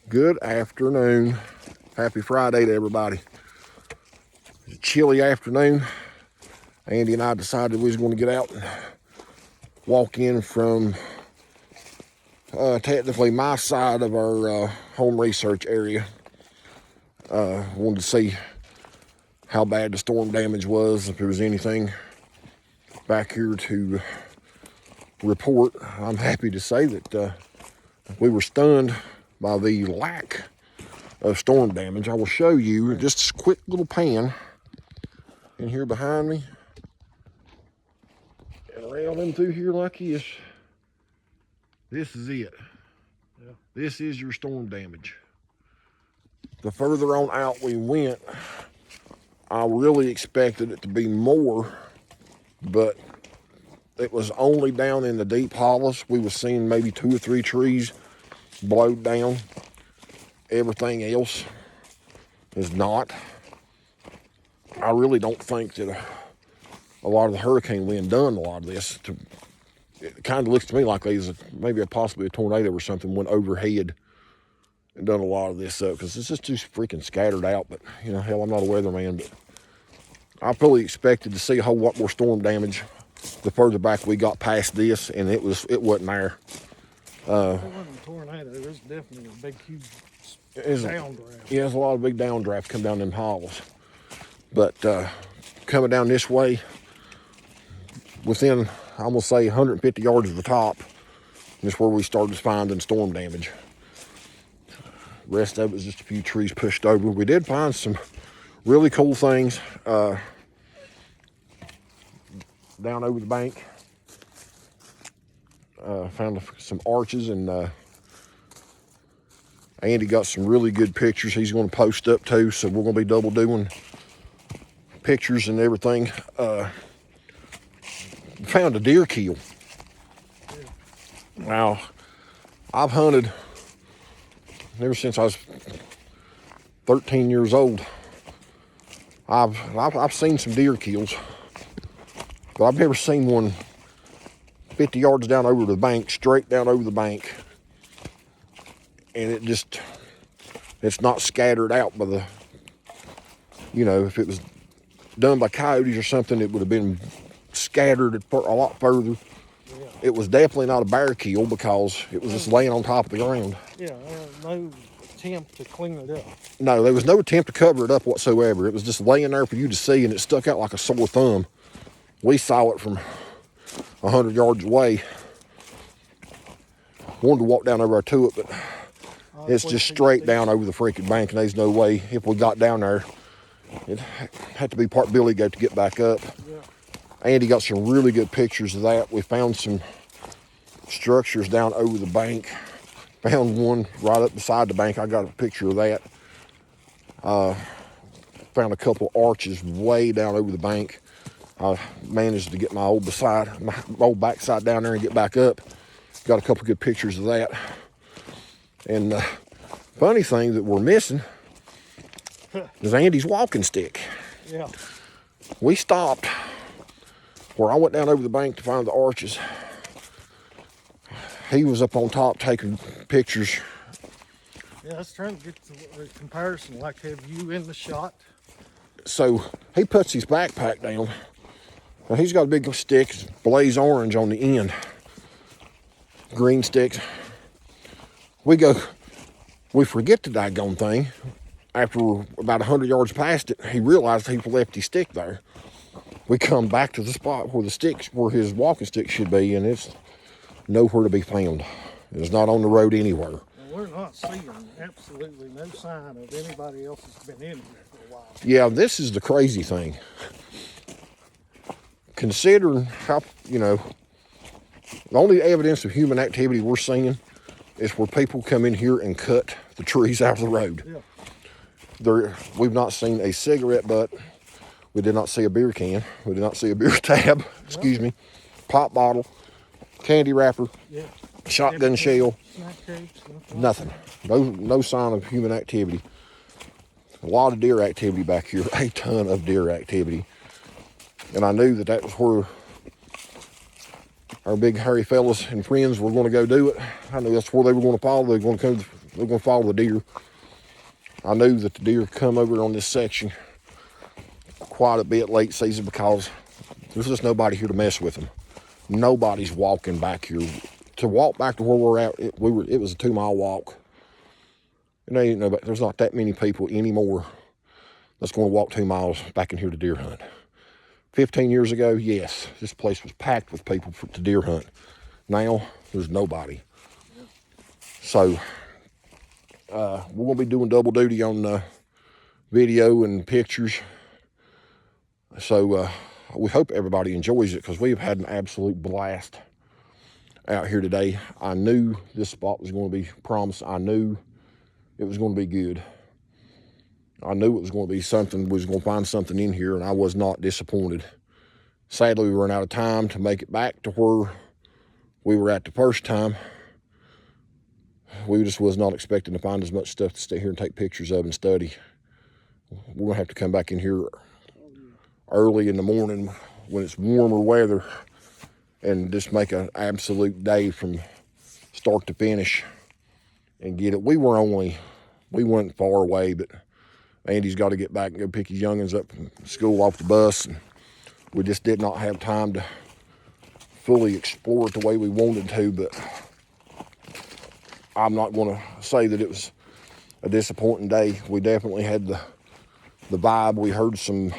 Good afternoon. Happy Friday to everybody. It's a chilly afternoon. Andy and I decided we was going to get out and walk in from technically my side of our home research area. Wanted to see how bad the storm damage was, if there was anything back here to report. I'm happy to say that we were stunned by the lack of storm damage. I will show you just a quick little pan in here behind me and around in through here like this. This is it. Yeah. This is your storm damage. The further on out we went, I really expected it to be more, but it was only down in the deep hollows. We were seeing maybe 2 or 3 trees blowed down. Everything else is not. I really don't think that a lot of the hurricane wind done a lot of this. It kind of looks to me like there's maybe possibly a tornado or something went overhead and done a lot of this up, because it's just too freaking scattered out. But you know, hell, I'm not a weatherman, but I fully expected to see a whole lot more storm damage the further back we got past this, and it wasn't there. It wasn't a tornado. There's definitely a big, huge downdraft. Yeah, there's a lot of big downdrafts come down them hollows. But coming down this way, within, I'm going to say 150 yards of the top, is where we started finding storm damage. The rest of it was just a few trees pushed over. We did find some really cool things down over the bank. Found some arches, and Andy got some really good pictures he's going to post up too, so we're going to be double doing pictures and everything. Found a deer kill. Now, I've hunted ever since I was 13 years old. I've seen some deer kills, but I've never seen one 50 yards down over the bank, straight down over the bank. And it's not scattered out by the, you know, if it was done by coyotes or something, it would have been scattered a lot further. Yeah. It was definitely not a bear kill, because it was just laying on top of the ground. Yeah, no attempt to clean it up. No, there was no attempt to cover it up whatsoever. It was just laying there for you to see, and it stuck out like a sore thumb. We saw it from 100 yards away. Wanted to walk down over to it, but it's just straight down over the freaking bank, and there's no way, if we got down there, it had to be part Billy Goat to get back up. Yeah. Andy got some really good pictures of that. We found some structures down over the bank. Found one right up beside the bank. I got a picture of that. Found a couple arches way down over the bank. I managed to get my old backside down there and get back up. Got a couple good pictures of that. And the funny thing that we're missing is Andy's walking stick. Yeah. We stopped where I went down over the bank to find the arches. He was up on top taking pictures. Yeah, I was trying to get the comparison, like have you in the shot. So he puts his backpack down. Now he's got a big stick, blaze orange on the end. Green sticks. We forget the daggone thing. After we're about 100 yards past it, he realized he left his stick there. We come back to the spot where his walking stick should be, and it's nowhere to be found. It's not on the road anywhere. And we're not seeing absolutely no sign of anybody else that's been in here for a while. Yeah, this is the crazy thing. Considering how, you know, the only evidence of human activity we're seeing is where people come in here and cut the trees out of the road. Yeah. We've not seen a cigarette butt. We did not see a beer can. We did not see a beer tab, excuse me, pop bottle, candy wrapper, shotgun shell, nothing. No sign of human activity. A lot of deer activity back here, a ton of deer activity. And I knew that was where our big hairy fellas and friends were going to go do it. I knew that's where they were going to follow. They were going to come to We're gonna follow the deer. I knew that the deer come over on this section quite a bit late season because there's just nobody here to mess with them. Nobody's walking back here. To walk back to where we're at, it was a 2-mile walk. And there's not that many people anymore that's going to walk 2 miles back in here to deer hunt. 15 years ago, yes, this place was packed with people to deer hunt. Now, there's nobody. So, we're going to be doing double duty on video and pictures. So, we hope everybody enjoys it because we've had an absolute blast out here today. I knew this spot was going to be promised. I knew it was going to be good. I knew it was going to be something. We was going to find something in here, and I was not disappointed. Sadly, we ran out of time to make it back to where we were at the first time. We just was not expecting to find as much stuff to stay here and take pictures of and study. We're going to have to come back in here early in the morning when it's warmer weather and just make an absolute day from start to finish and get it. We weren't far away, but Andy's got to get back and go pick his youngins up from school off the bus. And we just did not have time to fully explore it the way we wanted to, but I'm not going to say that it was a disappointing day. We definitely had the vibe. We heard some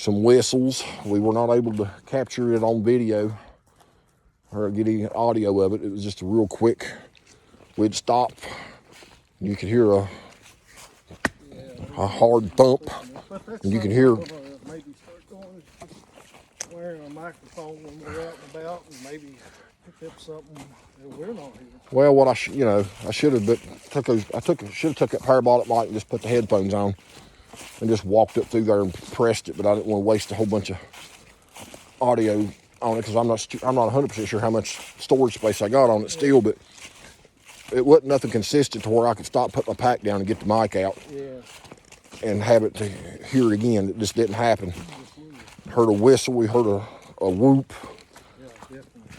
whistles. We were not able to capture it on video or get any audio of it. It was just a real quick, we'd stop, and you could hear a hard thump, and you could hear. Maybe start going, wearing a microphone when we're out and about, and maybe pick up something that we're not hearing. Well, what I should have, but should have took that parabolic mic and just put the headphones on and just walked up through there and pressed it. But I didn't want to waste a whole bunch of audio on it because I'm not 100% sure how much storage space I got on it still. But it wasn't nothing consistent to where I could stop, put my pack down, and get the mic out. Yeah. And have it to hear it again. It just didn't happen. Heard a whistle. We heard a whoop.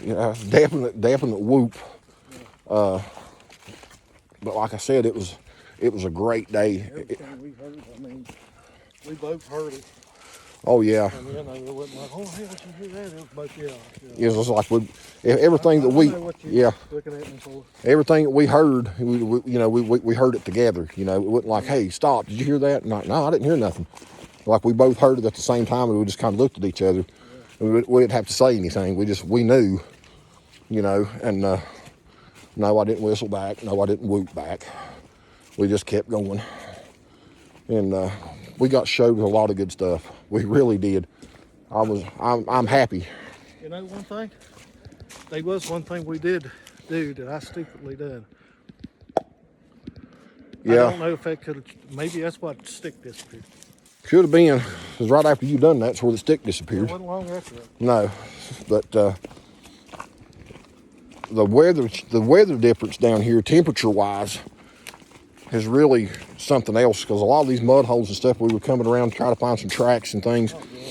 Yeah, definite whoop. Yeah. But like I said, it was a great day. Everything we heard, I mean, we both heard it. Oh yeah. And it wasn't like, oh, hey, did you hear that? It was both, yeah. It was like everything that we, looking at me for. Everything that we heard, we heard it together. It wasn't like, hey, stop, did you hear that? No, I didn't hear nothing. Like we both heard it at the same time, and we just kind of looked at each other. And we didn't have to say anything. We knew, and no, I didn't whistle back. No, I didn't whoop back. We just kept going. And we got showed a lot of good stuff. We really did. I'm happy. You know one thing? There was one thing we did do that I stupidly done. Yeah. I don't know if that could have, maybe that's why the stick disappeared. Could have been, because right after you done that's where the stick disappeared. It wasn't long after that. No, but the weather difference down here, temperature-wise, is really something else. Because a lot of these mud holes and stuff, we were coming around to try to find some tracks and things. Oh, yeah.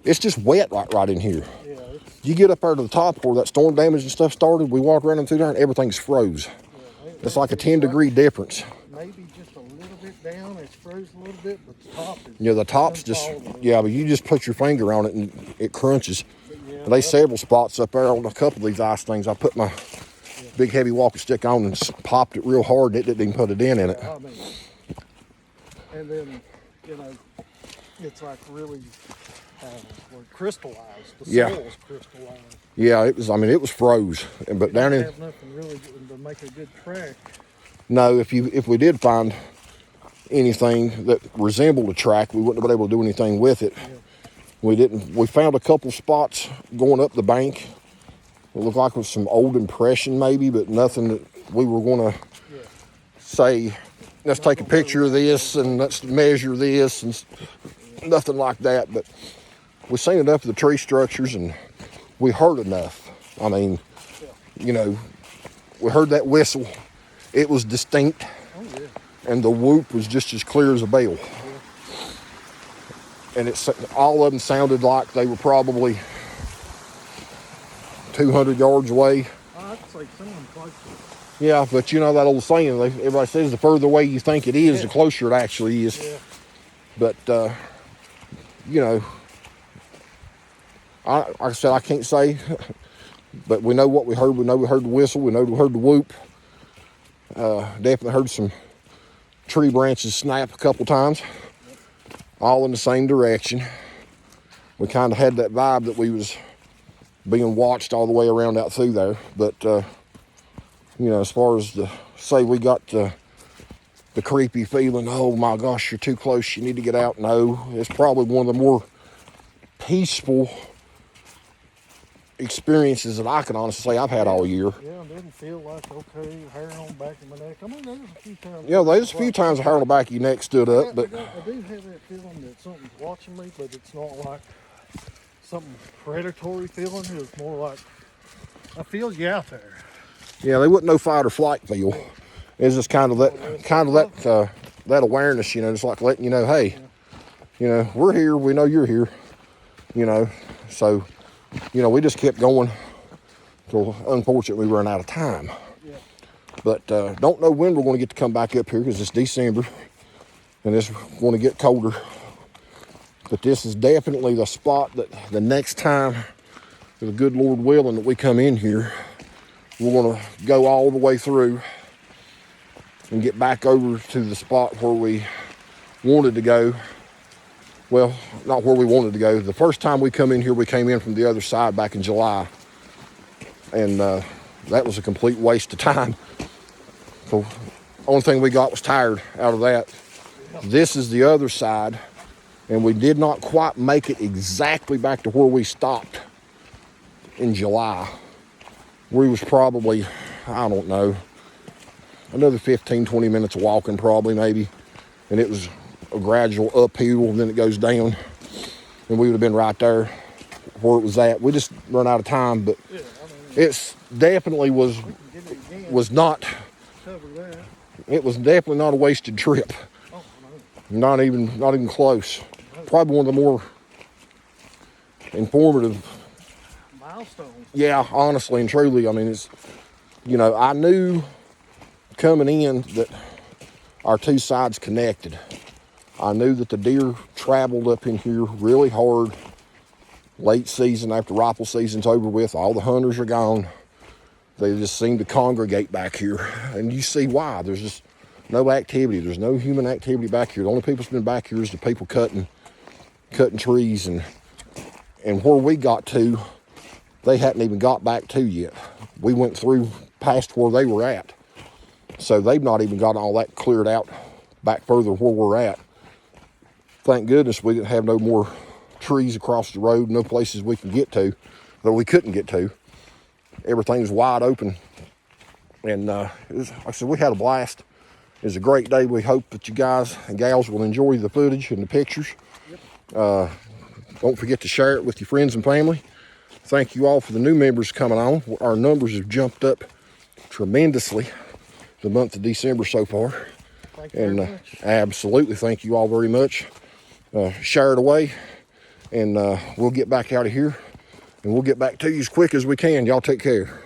It's just wet right in here. Yeah, You get up there to the top where that storm damage and stuff started. We walked around through there and everything's froze. yeah, It's like a 10-degree difference. Maybe just a little bit down. It's froze a little bit, but the top is. Yeah, the top's just, unfolding. but you just put your finger on it and it crunches. Yeah, And there's several spots up there on a couple of these ice things. I put my big heavy walking stick on and popped it real hard, and it didn't even put a dent in it. I mean, and then, it's like really crystallized. The Yeah. soil's crystallized. Yeah, it was froze. But down You in, don't have nothing really to make a good track. no, if we did find anything that resembled a track, we wouldn't have been able to do anything with it. Yeah. We didn't. We found a couple spots going up the bank. It looked like it was some old impression maybe, but nothing that we were going to Yeah. say, let's take a picture of this and let's measure this, and nothing like that. But we seen enough of the tree structures and we heard enough. I mean, we heard that whistle. It was distinct. Oh, yeah. And the whoop was just as clear as a bell. Yeah. And all of them sounded like they were probably 200 yards away. I'd say some of them closer. Yeah, but you know that old saying, everybody says the further away you think it is, the closer it actually is. Yeah. But, you know, like I said, I can't say, but we know what we heard. We know we heard the whistle. We know we heard the whoop. Definitely heard some tree branches snap a couple times, all in the same direction. We kind of had that vibe that we was being watched all the way around out through there. But, you know, as far as say we got the creepy feeling, oh my gosh, you're too close, you need to get out. No, it's probably one of the more peaceful experiences that I can honestly say I've had all year. Yeah, it didn't feel like, okay, hair on the back of my neck. I mean, there's a few times. Yeah, there's a few times the hair on the back of your neck stood up, but I do have that feeling that something's watching me, but it's not like something predatory feeling. It's more like I feel you out there. yeah, they wasn't no fight or flight feel. It's just kind of that awareness, you know, just like letting you know, hey, you know, we're here, we know you're here, you know. So, you know, we just kept going till unfortunately we ran out of time. Yeah. But don't know when we're going to get to come back up here because it's December and it's going to get colder. But this is definitely the spot that the next time, with the good Lord willing, that we come in here, we're going to go all the way through and get back over to the spot where we wanted to go. Well, not where we wanted to go. The first time we come in here, we came in from the other side back in July. And that was a complete waste of time. So only thing we got was tired out of that. This is the other side. And we did not quite make it exactly back to where we stopped in July. We was probably, I don't know, another 15, 20 minutes of walking probably maybe. And it was a gradual uphill, then it goes down. And we would have been right there where it was at. We just run out of time, but Yeah, it's definitely was not, cover that. it was definitely not a wasted trip. Oh, no. Not even close. Probably one of the more informative. Milestones. Yeah, honestly and truly. I mean, it's, you know, I knew coming in that our two sides connected. I knew that the deer traveled up in here really hard. Late season, after rifle season's over with, all the hunters are gone. They just seem to congregate back here. And you see why. There's just no activity. There's no human activity back here. The only people that's been back here is the people cutting trees. And where we got to, they hadn't even got back to yet. We went through past where they were at. So they've not even got all that cleared out back further where we're at. Thank goodness we didn't have no more trees across the road, no places we can get to, that we couldn't get to. Everything was wide open. And it was, like I said, we had a blast. It was a great day. We hope that you guys and gals will enjoy the footage and the pictures. Yep. Don't forget to share it with your friends and family. Thank you all for the new members coming on. Our numbers have jumped up tremendously the month of December so far. Thank you very much. Absolutely, thank you all very much. Share it away, and we'll get back out of here, and we'll get back to you as quick as we can. Y'all take care.